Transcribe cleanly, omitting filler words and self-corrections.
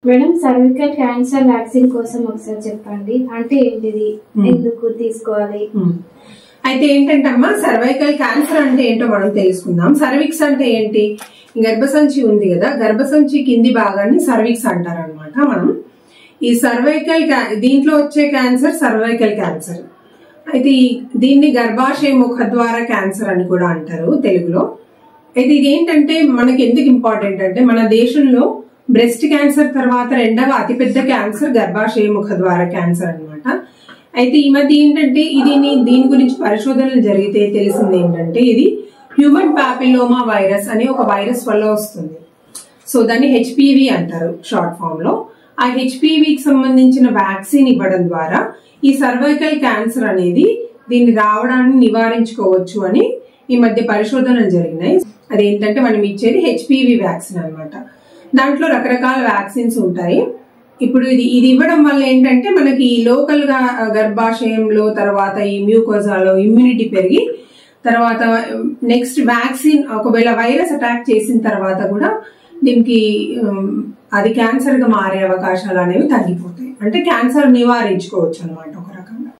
Madam cervical cancer vaccine కోసం ఒకసారి చెప్పండి, అంటే ఏంటిది, ఎందుకు తీసుకోవాలి? అయితే ఏంటంటే అమ్మా, సర్వైకల్ క్యాన్సర్ అంటే ఏంటో మనం తెలుసుకుందాం. సర్విక్స్ అంటే ఏంటి? గర్భసంచి ఉంది కదా, గర్భసంచి కింది భాగాన్ని సర్విక్స్ అంటారు అనమాట. మనం ఈ సర్వైకల్ దీంట్లో వచ్చే క్యాన్సర్ సర్వైకల్ క్యాన్సర్. అయితే దీన్ని గర్భాశయ ముఖద్వార క్యాన్సర్ అని కూడా అంటారు తెలుగులో. అయితే ఇది ఏంటంటే మనకి ఎందుకు ఇంపార్టెంట్ అంటే, మన దేశంలో బ్రెస్ట్ క్యాన్సర్ తర్వాత రెండవ అతిపెద్ద క్యాన్సర్ గర్భాశయ ముఖద్వార క్యాన్సర్ అనమాట. అయితే ఈ మధ్య ఏంటంటే దీని గురించి పరిశోధనలు జరిగితే తెలిసింది ఏంటంటే, ఇది హ్యూమన్ పాపిలోమా వైరస్ అనే ఒక వైరస్ వల్ల వస్తుంది. సో దాన్ని హెచ్పివి అంటారు షార్ట్ ఫామ్ లో. ఆ హెచ్పివికి సంబంధించిన వ్యాక్సిన్ ఇవ్వడం ద్వారా ఈ సర్వైకల్ క్యాన్సర్ అనేది దీన్ని రావడాన్ని నివారించుకోవచ్చు అని ఈ మధ్య పరిశోధనలు జరిగినాయి. అదేంటంటే మనం ఇచ్చేది హెచ్పివి వ్యాక్సిన్ అనమాట. దాంట్లో రకరకాల వ్యాక్సిన్స్ ఉంటాయి. ఇప్పుడు ఇది ఇవ్వడం వల్ల ఏంటంటే మనకి లోకల్ గా గర్భాశయంలో తర్వాత ఈ మ్యూకోజాలో ఇమ్యూనిటీ పెరిగి తర్వాత నెక్స్ట్ వ్యాక్సిన్ ఒకవేళ వైరస్ అటాక్ చేసిన తర్వాత కూడా దీనికి అది క్యాన్సర్ గా మారే అవకాశాలు అనేవి తగ్గిపోతాయి. అంటే క్యాన్సర్ నివారించుకోవచ్చు అనమాట ఒక రకంగా.